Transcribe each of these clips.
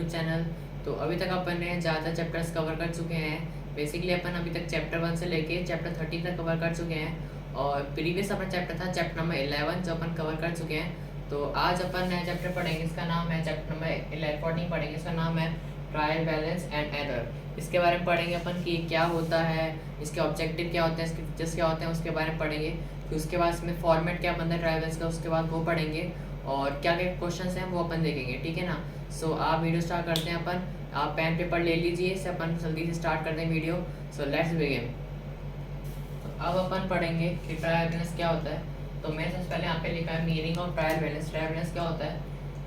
YouTube channel. तो अभी तक अपन ने ज़्यादा चैप्टर्स कवर कर चुके हैं। बेसिकली अपन अभी तक चैप्टर 1 से लेके चैप्टर 13 तक कवर कर चुके हैं और प्रीवियस अपना चैप्टर था चैप्टर नंबर 11 जो अपन कवर कर चुके हैं। तो आज अपन नया चैप्टर पढ़ेंगे, इसका नाम है चैप्टर नंबर 14 पढ़ेंगे, इसका नाम है ट्रायल बैलेंस एंड एरर। इसके बारे में पढ़ेंगे अपन कि क्या होता है, इसके ऑब्जेक्टिव क्या होते हैं, इसके फीचर्स क्या होते हैं, उसके बारे में पढ़ेंगे। फिर उसके बाद इसमें फॉर्मेट क्या बनता है ट्रायल बैलेंस का, उसके बाद वो पढ़ेंगे और क्या क्या क्वेश्चंस हैं वो अपन देखेंगे, ठीक है ना। सो आप वीडियो स्टार्ट करते हैं अपन, आप पेन पेपर ले लीजिए, इससे अपन जल्दी से स्टार्ट करते हैं वीडियो। So let's begin. तो अब अपन पढ़ेंगे कि ट्रायल बैलेंस क्या होता है। तो मैं सबसे पहले यहाँ पे लिखा है meaning of trial balance. Trial balance क्या होता है?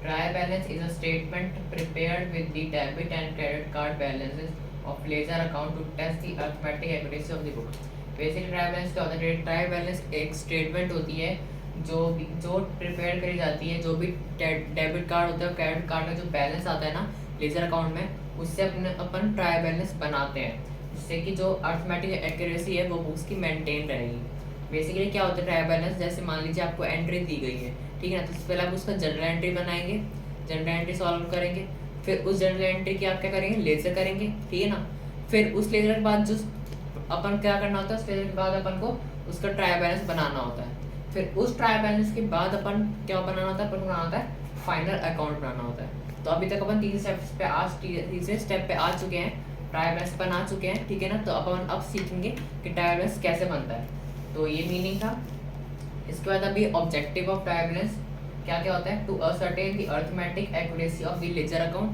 Trial balance is a statement prepared with the debit and credit card balances of ledger account to test the arithmetic accuracy of the book. Basically trial balance क्या होता है? Trial balance एक statement होती है जो प्रिपेयर करी जाती है, जो भी डेबिट कार्ड होता है, क्रेडिट कार्ड का जो बैलेंस आता है ना लेजर अकाउंट में, उससे अपन ट्रायल बैलेंस बनाते हैं, जिससे कि जो अरिथमेटिक एक्यूरेसी है वो बुक्स की मेंटेन रहेगी। बेसिकली क्या होता है ट्रायल बैलेंस? जैसे मान लीजिए आपको एंट्री दी गई है, ठीक है ना, तो सबसे पहले आप उसका जनरल एंट्री बनाएंगे, जनरल एंट्री सॉल्व करेंगे, फिर उस जनरल एंट्री की आप क्या करेंगे, लेजर करेंगे, ठीक है ना। फिर उस लेजर के बाद जो अपन क्या करना होता है, उस लेजर के बाद अपन को उसका ट्रायल बैलेंस बनाना होता है। फिर उस ट्रायल बैलेंस के बाद अपन क्या बनाना होता है, अपन बनाना होता है फाइनल अकाउंट बनाना होता है। तो अभी तक अपन तीसरे स्टेप पे आ चुके हैं, ट्रायल बैलेंस बना चुके हैं, ठीक है ना। तो अपन अब सीखेंगे कि ट्रायल बैलेंस कैसे बनता है। तो ये मीनिंग था। इसके बाद अभी ऑब्जेक्टिव ऑफ ट्रायल बैलेंस क्या क्या होता है? To ascertain the arithmetic accuracy of the ledger account,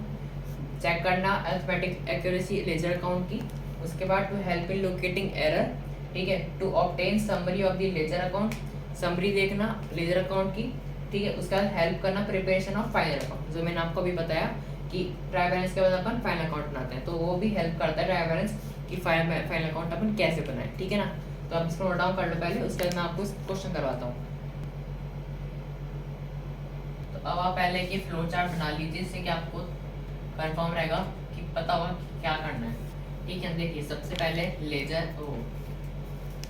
check करना अरिथमेटिक एक्यूरेसी लेजर अकाउंट की। उसके बाद to help in locating error, ठीक है। To obtain summary of the ledger account, summary देखना लेजर अकाउंट की, ठीक है। उसके बाद हेल्प करना प्रिपरेशन ऑफ फाइनल अकाउंट, जो मैंने आपको अभी बताया कि ट्रायल बैलेंस के बाद अपन फाइनल अकाउंट बनाते हैं, तो वो भी हेल्प करता है ट्रायल बैलेंस की फाइनल अकाउंट अपन कैसे बनाए, ठीक है ना। तो आप इसको नोट डाउन कर लो पहले, उसके बाद मैं आपको क्वेश्चन करवाता हूँ। तो अब आप पहले ये फ्लो चार्ट बना लीजिए, जिससे कि आपको कंफर्म रहेगा कि पता होगा कि क्या करना है, ठीक है। देखिए सबसे पहले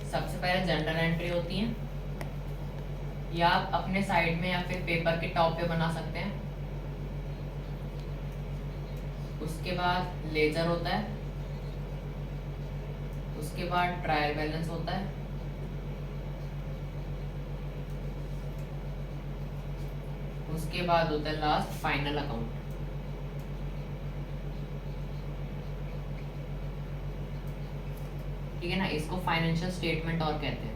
सबसे पहले जनरल एंट्री होती है, या आप अपने साइड में या फिर पेपर के टॉप पे बना सकते हैं। उसके बाद लेजर होता है, उसके बाद ट्रायल बैलेंस होता है, उसके बाद होता है लास्ट फाइनल अकाउंट। ठीक है ना, इसको फाइनेंशियल स्टेटमेंट और कहते हैं।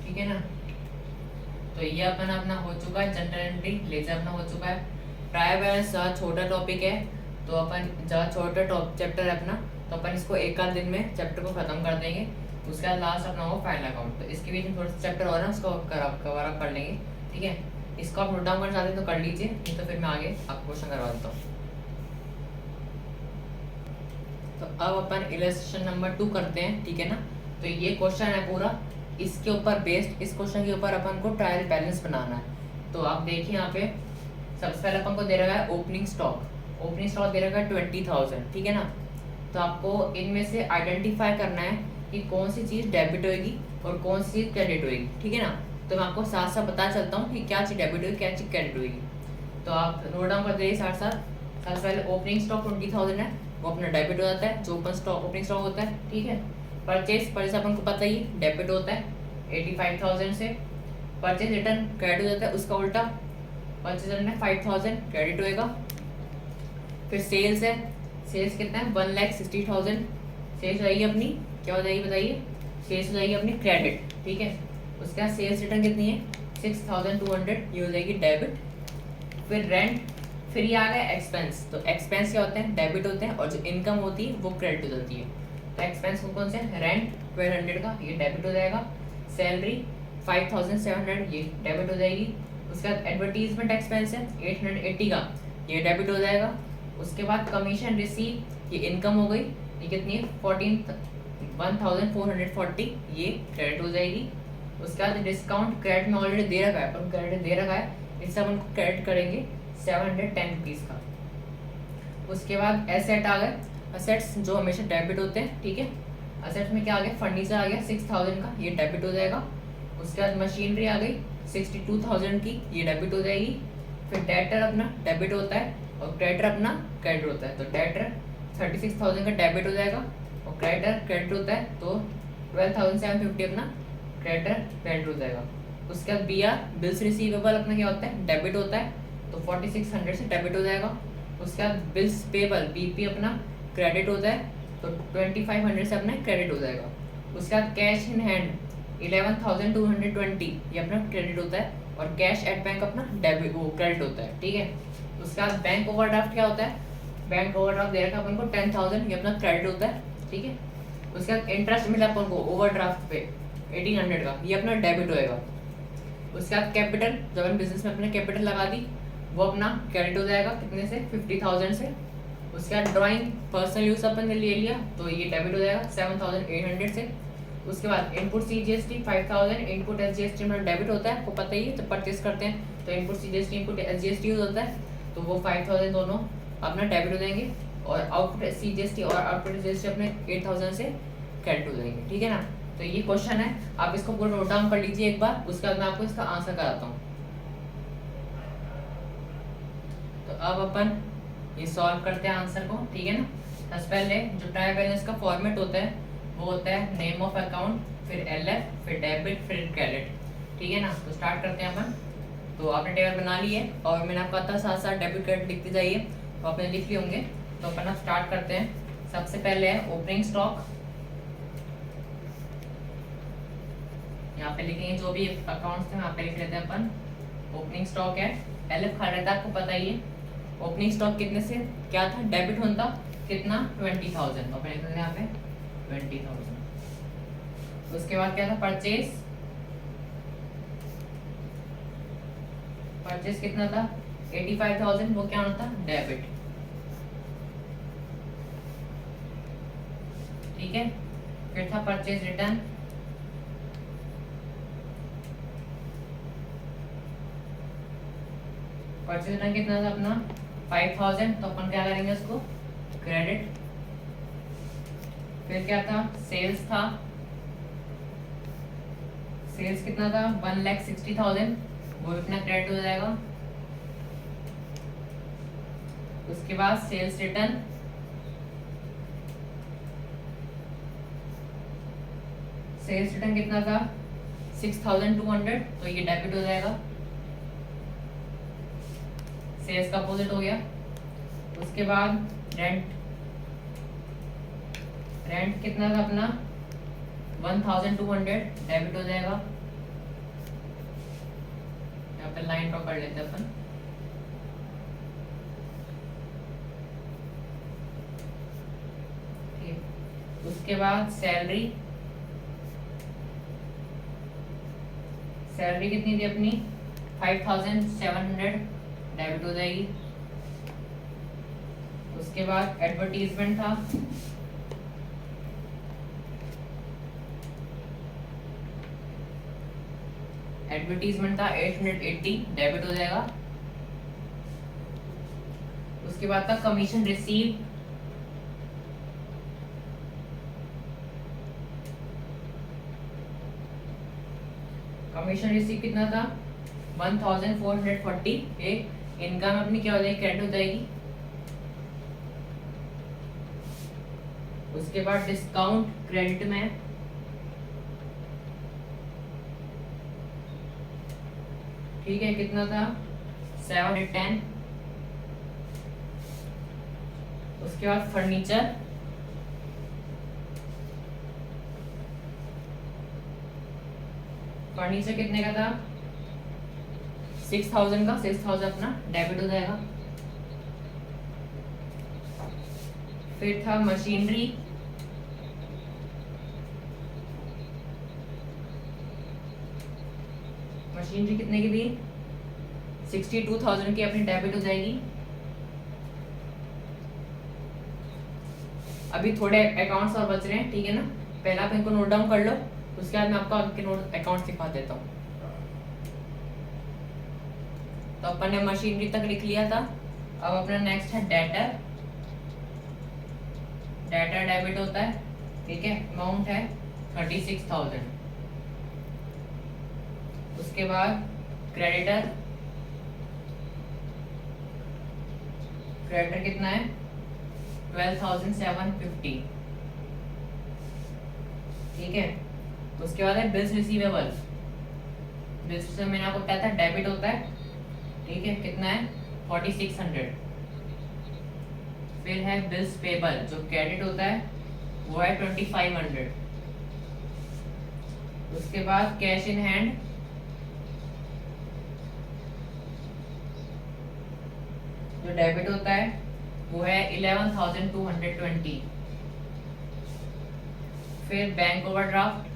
ठीक है ना, तो ये अपना हो चुका है जनरल एंट्री, लेजर अपना हो चुका है। ट्रायल बैलेंस छोटा टॉपिक है, तो अपन ज़्यादा छोटा चैप्टर है अपना, तो अपन इसको एक आध दिन में चैप्टर को खत्म कर देंगे। उसके बाद लास्ट अपना हो फाइनल अकाउंट। तो इसके बीच में थोड़ा सा चैप्टर और है, उसको कवर अप कर लेंगे, ठीक है। इसको आप नोट डाउन करना चाहते हैं तो कर लीजिए, नहीं तो फिर मैं आगे आपको क्वेश्चन करवा देता हूँ। तो अब अपन इलस्ट्रेशन नंबर 2 करते हैं, ठीक है ना। तो ये क्वेश्चन है पूरा, इसके ऊपर बेस्ड, इस क्वेश्चन के ऊपर अपन को ट्रायल बैलेंस बनाना है। तो आप देखिए यहाँ पे सबसे पहले अपन को दे रखा है ओपनिंग स्टॉक दे रखा है 20,000, ठीक है ना। तो आपको इनमें से आइडेंटिफाई करना है कि कौन सी चीज़ डेबिट होएगी और कौन सी चीज़ क्रेडिट होएगी, ठीक है ना। तो मैं आपको साथ साथ बता चलता हूँ कि क्या चीज़ डेबिट होगी, क्या चीज़ क्रेडिट होगी। तो आप नोट डाउन कर दीजिए साथ साथ। सबसे पहले ओपनिंग स्टॉक 20,000 है, वो अपना डेबिट हो जाता है, जो ओपनिंग स्टॉक होता है, ठीक है। परचेज अपन को पता ही डेबिट होता है 85,000 से। परचेज रिटर्न क्रेडिट हो जाता है, उसका उल्टा परचेज रिटर्न है 5,000 क्रेडिट होएगा। फिर सेल्स है, सेल्स कितना है 1,60,000, सेल्स हो जाएगी अपनी, क्या हो जाएगी बताइए, सेल्स हो जाएगी अपनी क्रेडिट, ठीक है। उसके बाद सेल्स रिटर्न कितनी है 6,200, ये हो जाएगी डेबिट। फिर रेंट, फिर ये आ गया एक्सपेंस। तो एक्सपेंस क्या होते हैं, डेबिट होते हैं, और जो इनकम होती है वो क्रेडिट हो जाती है। तो एक्सपेंस कौन से हैं, रेंट 1200 का, ये डेबिट हो जाएगा। सैलरी 5,700, ये डेबिट हो जाएगी। उसके बाद एडवर्टीजमेंट एक्सपेंस है 880 का, ये डेबिट हो जाएगा। उसके बाद कमीशन रिसीव, ये इनकम हो गई, ये कितनी है 1,440, ये क्रेडिट हो जाएगी। उसके बाद डिस्काउंट क्रेडिट में ऑलरेडी दे रखा है, अपन क्रेडिट दे रखा है, इससे अपन क्रेडिट करेंगे 710 रुपीज़ का। उसके बाद एसेट आ गए, असेट्स जो हमेशा डेबिट होते हैं, ठीक है। असेट्स में क्या आ गया, फर्नीचर आ गया 6000 का, ये डेबिट हो जाएगा। उसके बाद मशीनरी आ गई 62000 की, ये डेबिट हो जाएगी। फिर डेटर अपना डेबिट होता है और क्रेडिटर अपना क्रेडिट होता है, तो डेटर 36000 का डेबिट हो जाएगा और क्रेडिटर क्रेडिट होता है, तो 12750 अपना क्रेडिटर क्रेडिट हो जाएगा। उसके बाद बी आर बिल्स रिसीवेबल अपना क्या होता है, डेबिट होता है, तो 4600 से डेबिट हो जाएगा। उसके बाद बिल्स पेबल बीपी अपना क्रेडिट होता है, तो 2500 से अपना क्रेडिट हो जाएगा। उसके बाद कैश इन हैंड 11220 ये अपना क्रेडिट होता है और कैश एट बैंक अपना डेबिट वो क्रेडिट होता है, ठीक है। उसके बाद बैंक ओवरड्राफ्ट क्या होता है, बैंक ओवरड्राफ्ट दे रखा है अपन को 10000, ये अपना क्रेडिट होता है, ठीक है। उसके बाद इंटरेस्ट मिला अपन को ओवरड्राफ्ट पे 1800 का, ये अपना डेबिट होएगा। उसके बाद कैपिटल, जब अपन बिजनेस में अपने कैपिटल लगा दी वो अपना क्रेडिट हो जाएगा, कितने से, 50000 से। उसके बाद ड्राइंग पर्सनल यूज अपन ने ले लिया, तो ये डेबिट हो जाएगा 7800 से। उसके बाद इनपुट CGST 5000, इनपुट SGST में डेबिट होता है, आपको पता ही है, जब परचेस करते हैं तो input CGST input SGST use होता है, तो वो 5000 दोनों अपना डेबिट हो जाएंगे। और आउटपुट CGST और आउटपुट SGST अपने 8000 से क्रेडिट हो जाएंगे, ठीक है ना। तो ये क्वेश्चन है, आप इसको पूरा नोट डाउन कर लीजिए एक बार, उसके बाद मैं आपको इसका आंसर कराता हूँ। तो अब अपन ये सॉल्व करते हैं आंसर को, ठीक है ना। सबसे पहले जो ट्रायल बैलेंस का फॉर्मेट होता है वो होता है नेम ऑफ अकाउंट, फिर LF, फिर डेबिट, फिर क्रेडिट, ठीक है ना। तो स्टार्ट करते हैं अपन। तो आपने टेबल बना ली है और मैंने आपको कहा था साथ साथ डेबिट क्रेडिट लिखते जाइए, तो आपने लिख लिए होंगे। तो अपन अब स्टार्ट करते हैं। सबसे पहले है ओपनिंग स्टॉक, यहाँ पे लिखेंगे जो भी अकाउंट्स थे वहाँ पे लिख लेते हैं अपन। ओपनिंग स्टॉक है, LF खा रहता है, आपको पता ही है। ओपनिंग स्टॉक कितने से क्या था, डेबिट होता कितना, 20000, तो अपन लिख देंगे यहाँ पे 20000। उसके बाद क्या था, परचेज, परचेज कितना था, 85000, वो क्या होता, डेबिट, ठीक है। फिर था परचेज रिटर्न, परचेज रिटर्न कितना था अपना 5000, तो अपन क्या करेंगे उसको क्रेडिट। फिर क्या था, सेल्स था, सेल्स कितना था 1,60,000, वो अपना क्रेडिट हो जाएगा। उसके बाद सेल्स रिटर्न, सेल्स रिटर्न कितना था 6200, तो ये डेबिट हो जाएगा, सेल्स का अपोजिट हो गया। उसके बाद रेंट, रेंट कितना था अपना 1200, डेबिट हो जाएगा। यहाँ पे लाइन ड्रॉ कर लेते हैं अपन। ठीक, उसके बाद सैलरी, सैलरी कितनी थी अपनी 5700, डेबिट हो जाएगी। उसके बाद एडवर्टीजमेंट था, एडवर्टीजमेंट था 880, डेबिट हो जाएगा। उसके बाद था कमीशन रिसीव, कमीशन रिसीव कितना था 1440, एक इनकम अपनी क्या हो जाएगी, क्रेडिट हो जाएगी। उसके बाद डिस्काउंट क्रेडिट में, ठीक है, कितना था 710। उसके बाद फर्नीचर, फर्नीचर कितने का था 6000 का, 6000 अपना डेबिट हो जाएगा। फिर था मशीनरी, मशीनरी कितने की थी 62,000 की, अपनी डेबिट हो जाएगी। अभी थोड़े अकाउंट्स और बच रहे हैं, ठीक है ना। पहले आप इनको नोट डाउन कर लो, उसके बाद मैं आपको आपके नोट अकाउंट दिखा देता हूँ। तो अपन ने मशीनरी तक लिख लिया था। अब अपना नेक्स्ट है डेटर, डेटर डेबिट होता है, ठीक है, अमाउंट है 36,000। उसके बाद क्रेडिटर कितना है 12,750। ठीक है, उसके बाद है बिल्स रिसीवेबल। बिल्स रिसीवेबल मैंने आपको बताया था डेबिट होता है, ठीक है, कितना है 4600। फिर है बिल्स पेबल जो क्रेडिट होता है वो है 2500। उसके बाद कैश इन हैंड जो डेबिट होता है वो है 11,220। फिर बैंक ओवरड्राफ्ट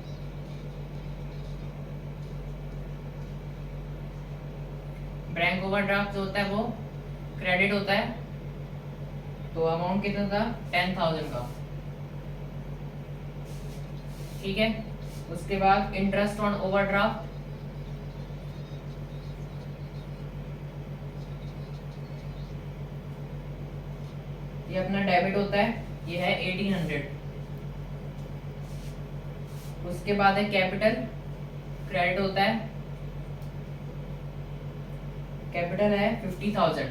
जो होता है वो क्रेडिट होता है, तो अमाउंट कितना था 10,000 का। ठीक है, उसके बाद इंटरेस्ट ऑन ओवरड्राफ्ट ये अपना डेबिट होता है, ये है 1800। उसके बाद है कैपिटल क्रेडिट होता है, कैपिटल है 50,000।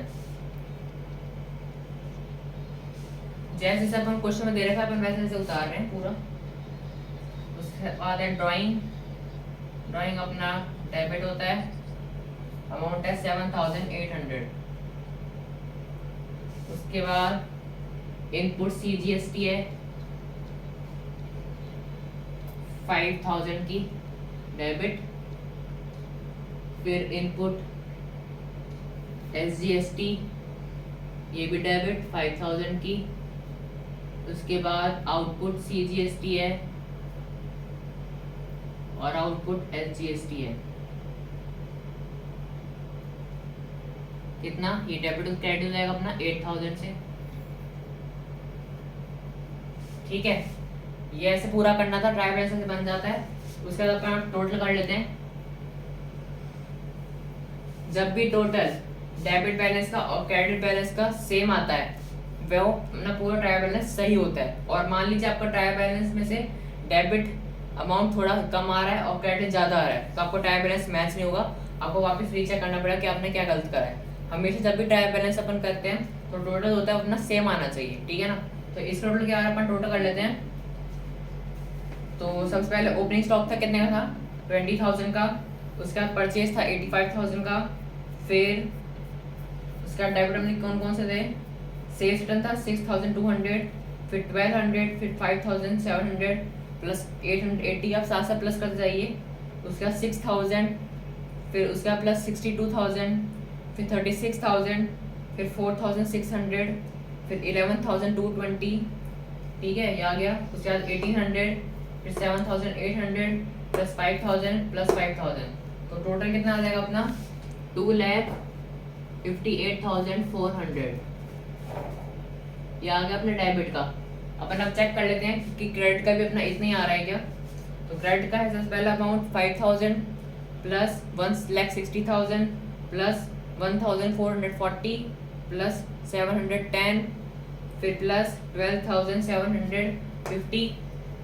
जैसे जैसे अपन क्वेश्चन में दे रखा है अपन वैसे वैसे उतार रहे हैं पूरा। उसके बाद है ड्राइंग अपना डेबिट होता है, अमाउंट है 7,800। उसके बाद इनपुट CGST है 5,000 की डेबिट। फिर इनपुट SGST ये भी डेबिट 5,000 की। उसके बाद आउटपुट CGST है और आउटपुट SGST है। कितना ये डेबिट और क्रेडिट हो जाएगा अपना 8,000 से। ठीक है, ये ऐसे पूरा करना था, ट्राई बैलेंस से बन जाता है। उसके बाद अपन टोटल कर लेते हैं। जब भी टोटल डेबिट बैलेंस का और क्रेडिट बैलेंस का सेम आता है वो अपना पूरा ट्रायल बैलेंस सही होता है। और मान लीजिए आपका ट्रायल बैलेंस में से डेबिट अमाउंट थोड़ा कम आ रहा है और क्रेडिट ज़्यादा आ रहा है, तो आपको ट्रायल बैलेंस मैच नहीं होगा, आपको वापस रीचेक करना पड़ेगा कि आपने क्या गलत करा है। हमेशा जब भी ट्रायल बैलेंस अपन करते हैं तो टोटल होता है अपना सेम आना चाहिए, ठीक है ना। तो इस टोटल के बारे में अपन टोटल कर लेते हैं। तो सबसे पहले ओपनिंग स्टॉक था कितने का था 20,000 का। उसके बाद परचेज था 85,000 का। फिर उसके बाद डेबिट हमने कौन कौन से थे, सेल्स रिटर्न था 6,200, फिर 1,200, फिर 5,700 प्लस 880, आप साथ साथ प्लस करते जाइए। उसके बाद 6,000, फिर उसके बाद प्लस 62,000, फिर 36,000, फिर 4,600, फिर 11,220। ठीक है, ये आ गया। उसके बाद 1,800, फिर 7,800 प्लस 5,000 प्लस 5,000, तो टोटल कितना आ जाएगा अपना 2,58,400। ये आ गया अपने डेबिट का। अपन अब चेक कर लेते हैं कि क्रेडिट का भी अपना इतना ही आ रहा है क्या। तो क्रेडिट का है सबसे पहला अमाउंट 5,000 प्लस 1,60,000 प्लस 1,440 प्लस 710, फिर plus 12,750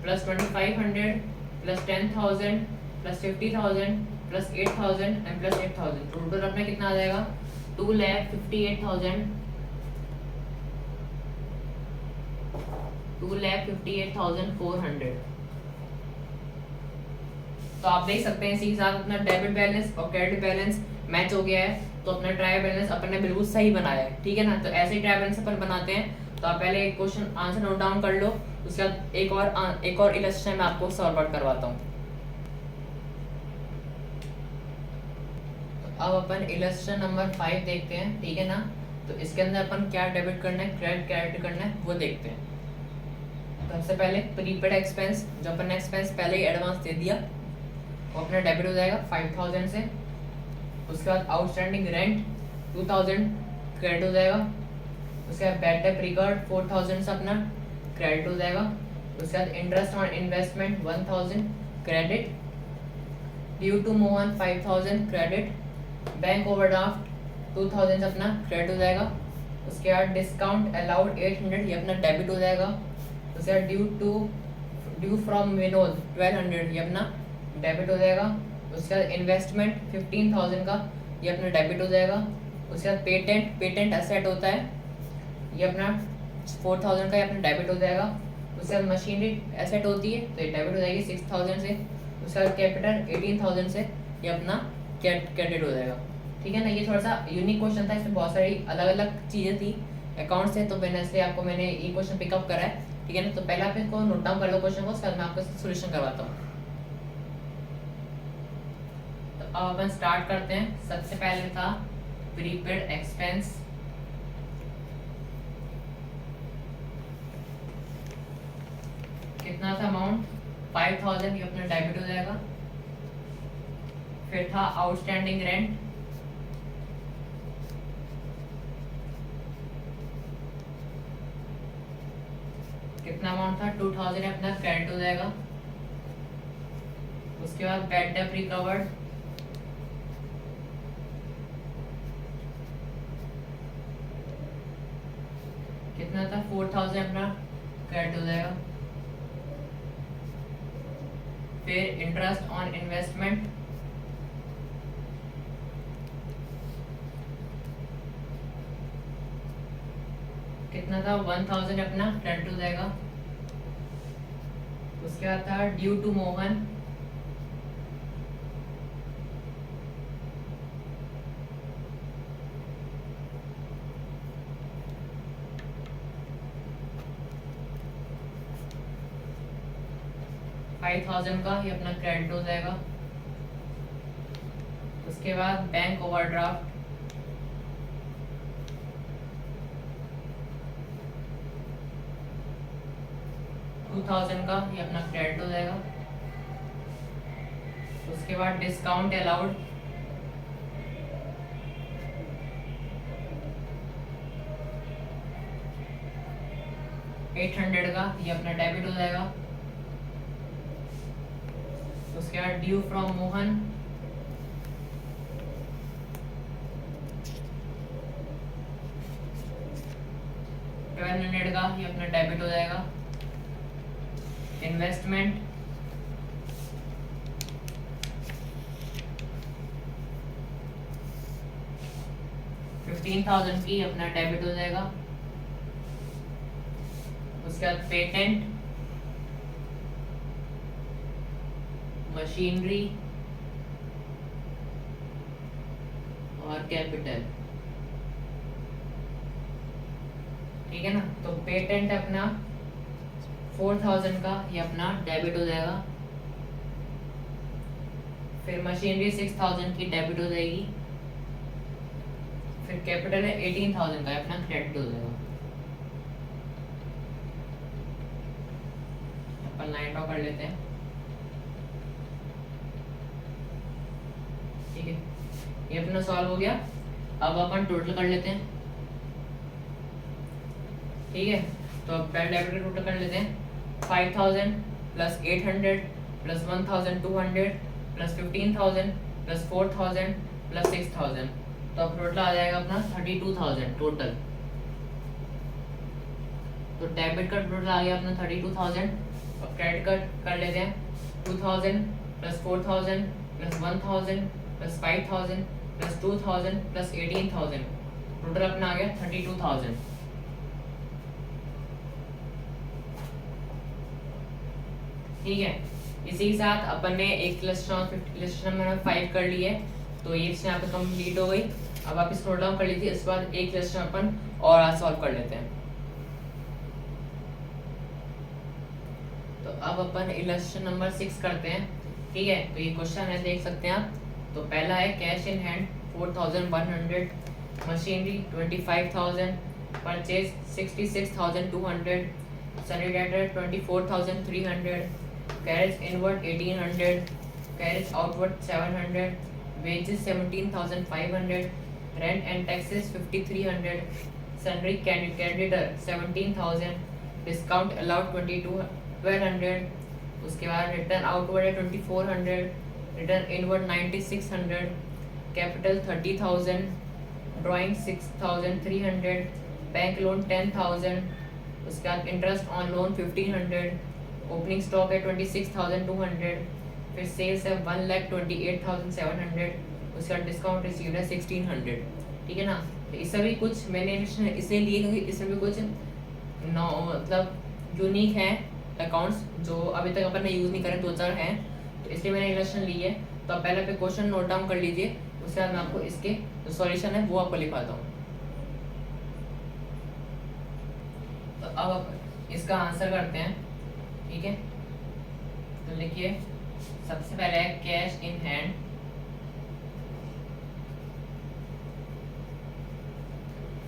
plus 2,500 plus 10,000 plus 50,000 plus 8,000 and plus 8,000। Total अपना कितना आ जाएगा 2,58,400। तो आप देख सकते हैं इसी के साथ अपना डेबिट बैलेंस और क्रेडिट बैलेंस मैच हो गया है। तो अपना ट्रायल बैलेंस अपन ने बिल्कुल सही बनाया है, ठीक है ना। तो ऐसे ही ट्रायल बैलेंस अपन बनाते हैं। तो आप पहले एक क्वेश्चन आंसर नोट डाउन कर लो, उसके बाद एक और इलस्ट्रेशन मैं आपको सॉल्व आउट करवाता हूँ। अब अपन इलस्ट्रेशन नंबर 5 देखते हैं, ठीक है ना। तो इसके अंदर अपन क्या डेबिट करना है, क्रेडिट करना है, वो देखते हैं। सबसे पहले प्रीपेड एक्सपेंस, जो अपन ने एक्सपेंस पहले ही एडवांस दे दिया, वो अपना डेबिट हो जाएगा 5,000 से। उसके बाद आउटस्टैंडिंग रेंट 2,000 क्रेडिट हो जाएगा। उसके बाद बैड डेट रिकॉर्ड 4,000 से अपना क्रेडिट हो जाएगा। उसके बाद interest on investment 1,000 credit. Due to Mohan 5,000 credit. Bank overdraft 2,000 से अपना क्रेडिट हो जाएगा। उसके बाद डिस्काउंट अलाउड 800, ये अपना डेबिट हो जाएगा। उसके बाद due to due from Vinod 1200, ये अपना डेबिट हो जाएगा। उसके बाद इन्वेस्टमेंट 15,000 का, ये अपना डेबिट हो जाएगा। उसके बाद पेटेंट एसेट होता है, ये अपना 4,000 का, ये अपना डेबिट हो जाएगा। उसके बाद मशीनरी एसेट होती है तो ये डेबिट हो जाएगी 6,000 से। उसके बाद कैपिटल 18,000 से, ये अपना क्रेडिट हो जाएगा। ठीक है ना, ये थोड़ा सा यूनिक क्वेश्चन था, इसमें बहुत सारी अलग अलग चीज़ें थी अकाउंट से, तो मैंने इसलिए आपको मैंने ये क्वेश्चन पिकअप करा है। ठीक है ना, तो पहले आप इसको नोट डाउन कर लो क्वेश्चन को, उसके बाद मैं आपको सोल्यूशन करवाता हूँ। तो अब अपन स्टार्ट करते हैं। सबसे पहले था प्रीपेड एक्सपेंस, कितना था अमाउंट 5,000, ये अपना डेबिट हो जाएगा। फिर था आउटस्टैंडिंग रेंट, कितना अमाउंट था 2,000, अपना क्रेडिट हो जाएगा। उसके बाद बैड डेट रिकवर्ड, कितना था 4,000, अपना क्रेडिट हो जाएगा। फिर इंटरेस्ट ऑन इन्वेस्टमेंट, कितना था 1,000, अपना क्रेडिट हो जाएगा। उसके बाद था ड्यू टू मोहन, $5,000 का, ये अपना क्रेडिट हो जाएगा। उसके बाद बैंक ओवरड्राफ्ट, $2,000 का, ये अपना क्रेडिट हो जाएगा। उसके बाद डिस्काउंट अलाउड, $800 का, ये अपना डेबिट हो जाएगा। उसके बाद ड्यू फ्रॉम मोहन, $1,200 का, ये अपना डेबिट हो जाएगा। इन्वेस्टमेंट, $15,000 की, अपना डेबिट हो जाएगा। उसके बाद पेटेंट, मशीनरी और कैपिटल। ठीक है ना, तो पेटेंट अपना 4,000 का, ये अपना डेबिट हो जाएगा। फिर मशीनरी 6,000 की डेबिट हो जाएगी। फिर कैपिटल है 18,000 का, अपना क्रेडिट हो जाएगा। अपन लाइन ड्रॉ कर लेते हैं। ठीक है, ये अपना सॉल्व हो गया। अब अपन टोटल कर लेते हैं। ठीक है, तो अब पहले डेबिट का टोटल कर लेते हैं। 5,000 plus 800 plus 1,200 plus 15,000 plus 4,000 plus 6,000, तो अब टोटल आ जाएगा अपना 32,000 टोटल। तो डेबिट का टोटल आ गया अपना 32,000। अब क्रेडिट कार्ड कर लेते हैं। 2,000 plus 4,000 plus 1,000 plus 5,000 plus 2,000 plus 18,000, total अपना आ गया 32,000। ठीक है, इसी के साथ अपन ने एक क्वेश्चन नंबर 5 कर ली है, तो ये इसमें यहाँ पे कंप्लीट हो गई। अब आप इसको नोट डाउन कर लीजिए, इस बार एक क्वेश्चन अपन और आज सॉल्व कर लेते हैं। तो अब अपन इलस्ट्रेशन नंबर 6 करते हैं। ठीक है, तो ये क्वेश्चन है, देख सकते हैं आप। तो पहला है cash in hand 4,100, machinery 25,000, purchase 66,200, Sunny debtor 24,300, carriage inward 1,800, carriage outward 700, wages 17,500, rent and taxes 5,300, sundry creditor 17,000, discount allowed 1,200, उसके बाद रिटर्न आउटवर्ड है 2,400, return inward 9,600, capital 30,000, drawing 6,300, bank loan 10,000, उसके बाद interest on loan 1,500, opening stock है 26,200, फिर sales है 1,28,700, उसका discount received है 1,600, ठीक है ना। तो इससे भी कुछ मैंने इसलिए लिए क्योंकि इसमें भी कुछ नौ मतलब यूनिक है अकाउंट्स जो अभी तक अपन ने यूज़ नहीं करे, 2-4 हैं, तो इसलिए मैंने इलस्ट्रेशन ली है। तो आप पहले पे क्वेश्चन नोट डाउन कर लीजिए, उसके बाद मैं आपको इसके जो सॉल्यूशन है वो आपको लिखवाता हूँ। तो अब आप इसका आंसर करते हैं, ठीक है। तो लिखिए, सबसे पहले है कैश इन हैंड,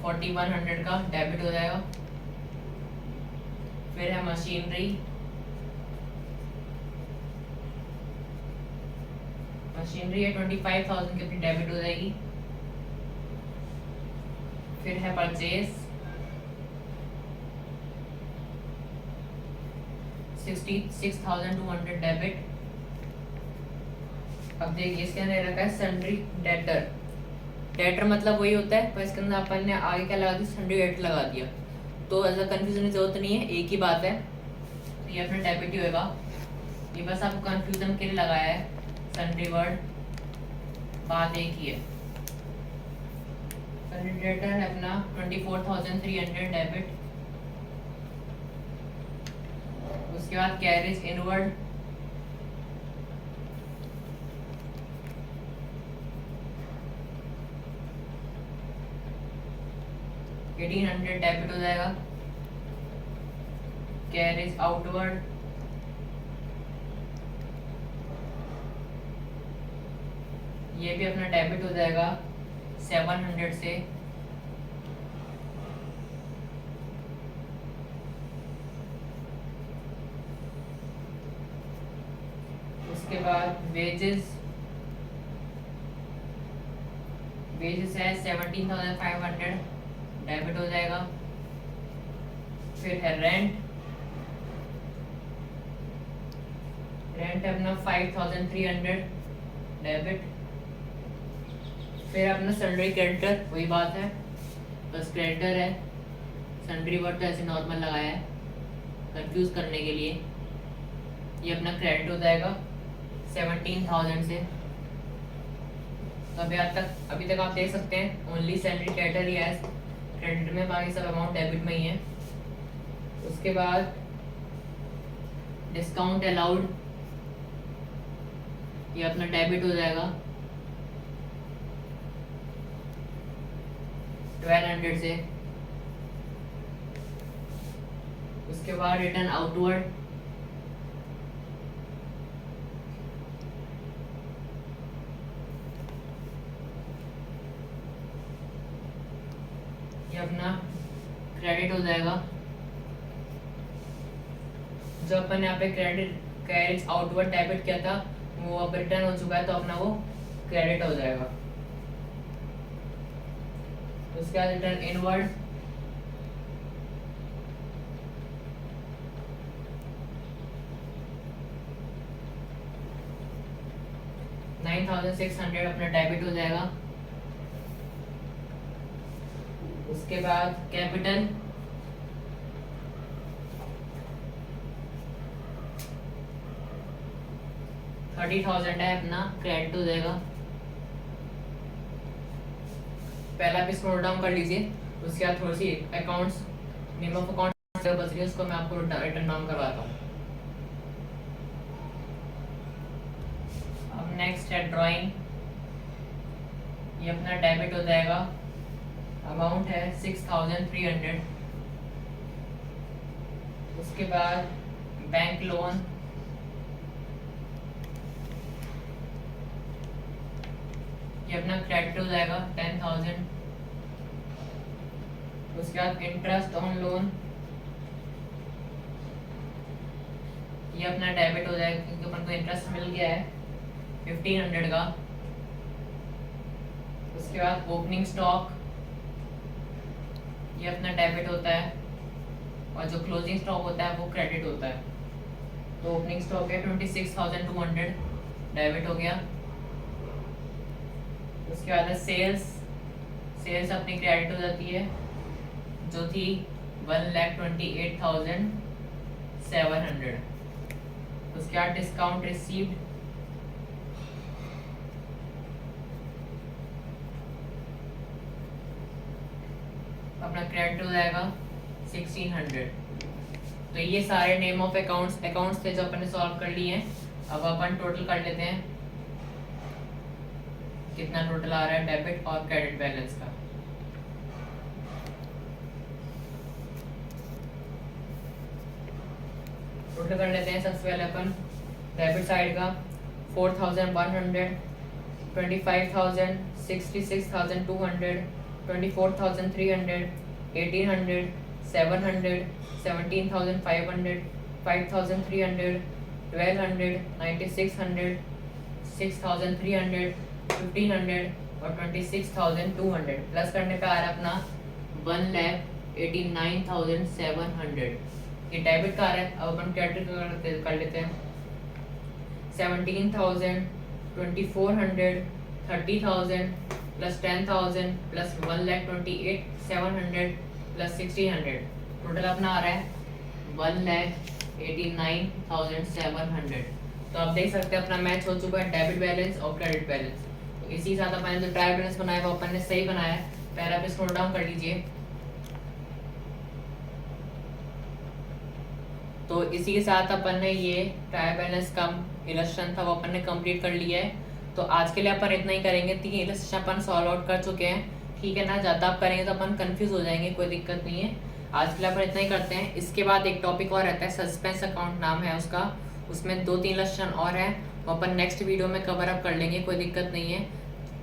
4100 का डेबिट हो जाएगा। फिर है मशीनरी, मशीनरी है 25,000 की अपनी डेबिट हो जाएगी। फिर है परचेज, 66,200 डेबिट। अब देखिए इसके अंदर रखा है सन्ड्री डेटर, डेटर मतलब वही होता है, पर इसके अंदर अपन ने आगे क्या लगा दिया, सन्ड्री डेटर लगा दिया, तो ऐसा कंफ्यूजन की जरूरत नहीं है, एक ही बात है। तो ये अपना डेबिट ही होगा, ये बस आपको कंफ्यूजन के लिए लगाया है सन्ड्री वर्ड, बात एक ही है। सन्ड्री डेटर है अपना 24,300 डेबिट। उसके बाद कैरेज इनवर्ड, $1,800 डेबिट हो जाएगा। कैरेज आउटवर्ड, ये भी अपना डेबिट हो जाएगा 700 से। उसके बाद वेजेस, वेजेस है 17,500 डेबिट हो जाएगा। फिर है रेंट, रेंट है अपना 5,300 डेबिट। फिर अपना सन्ड्री क्रेडिटर, वही बात है, बस क्रेडिटर है, सन्ड्री वर्ड तो ऐसे नॉर्मल लगाया है कंफ्यूज करने के लिए। ये अपना क्रेडिट हो जाएगा 17,000 से। तो अभी तक आप देख सकते हैं ओनली सैलरी क्रेडिटर ही है क्रेडिट में, बाकी सब अमाउंट डेबिट में ही है। उसके बाद डिस्काउंट अलाउड, ये अपना डेबिट हो जाएगा 1,200 से। उसके बाद रिटर्न आउटवर्ड, ये अपना क्रेडिट हो जाएगा। जो अपन यहाँ पे कैरेज आउटवर्ड डेबिट किया था वो अब रिटर्न हो चुका है, तो अपना वो क्रेडिट हो जाएगा। उसके बाद रिटर्न इनवर्ड, $9,600 अपना डेबिट हो जाएगा। उसके बाद कैपिटल, $30,000 है अपना क्रेडिट हो जाएगा। पहला पीस नोट डाउन कर लीजिए, उसके बाद थोड़ी सी अकाउंट्स नेम ऑफ अकाउंट बच रही है, उसको मैं आपको रिटर्न डाउन करवाता हूँ। अब नेक्स्ट है ड्राइंग, ये अपना डेबिट हो जाएगा, अमाउंट है 6,300। उसके बाद बैंक लोन, ये अपना क्रेडिट हो जाएगा 10,000। उसके बाद इंटरेस्ट ऑन लोन, ये अपना डेबिट हो जाएगा क्योंकि अपन को इंटरेस्ट मिल गया है 1,500 का। उसके बाद ओपनिंग स्टॉक, ये अपना डेबिट होता है, और जो क्लोजिंग स्टॉक होता है वो क्रेडिट होता है। तो ओपनिंग स्टॉक है 26,200 डेबिट हो गया। उसके बाद सेल्स, सेल्स अपनी क्रेडिट हो जाती है जो थी 1,28,700। उसके बाद डिस्काउंट रिसीव्ड, अपना क्रेडिट हो जाएगा 1600। तो ये सारे नेम ऑफ अकाउंट्स थे जो अपन ने सॉल्व कर लिए हैं। अब अपन टोटल कर लेते हैं कितना टोटल आ रहा है डेबिट और क्रेडिट बैलेंस का। टोटल कर लेते हैं। सबसे पहले अपन डेबिट साइड का 4100, 25,000, 66,200, 24,300, 1,800, 700, 17,500, 5,300, 1,200, 9,600, 6,300, 1,500 और 26,200 प्लस करने पे आ रहा है अपना 1,89,700। ये डेबिट का आ रहा है। अब अपन क्रेडिट कर लेते हैं 17,000, 2,400, 30,000 प्लस 10,000 प्लस 1,28,700 प्लस 1,600। टोटल अपना आ रहा है 1,89,700। तो आप देख सकते हैं अपना मैच हो चुका है डेबिट बैलेंस और क्रेडिट बैलेंस। तो इसी साथ अपन ने जो ट्रायल बैलेंस बनाया वो अपन ने सही बनाया है। पहले आप इसको नोट डाउन कर लीजिए। तो इसी के साथ अपन ने ये ट्रायल बैलेंस का इलस्ट्रेशन था वो अपन ने कंप्लीट कर लिया है। तो आज के लिए अपन इतना ही करेंगे। 3 इलस्ट्रेशन अपन सॉल्व आउट कर चुके हैं, ठीक है ना। ज़्यादा आप करेंगे तो अपन कंफ्यूज हो जाएंगे, कोई दिक्कत नहीं है। आज के लिए अपन इतना ही करते हैं। इसके बाद एक टॉपिक और रहता है, सस्पेंस अकाउंट नाम है उसका। उसमें 2-3 इलस्ट्रेशन और है, वो अपन नेक्स्ट वीडियो में कवर अप कर लेंगे, कोई दिक्कत नहीं है।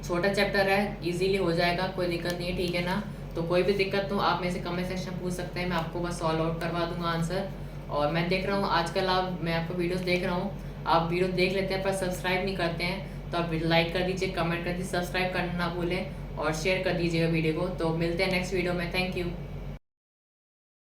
छोटा चैप्टर है, इजीली हो जाएगा, कोई दिक्कत नहीं है, ठीक है ना। तो कोई भी दिक्कत हो आप मेरे से कमेंट सेक्शन में पूछ सकते हैं, मैं आपको बस सॉल्व आउट करवा दूंगा आंसर। और मैं देख रहा हूँ आजकल मैं आपको वीडियोस देख रहा हूँ, आप वीडियो देख लेते हैं पर सब्सक्राइब नहीं करते हैं। तो आप लाइक कर दीजिए, कमेंट कर दीजिए, सब्सक्राइब करना ना भूलें और शेयर कर दीजिएगा वीडियो को। तो मिलते हैं नेक्स्ट वीडियो में। Thank you.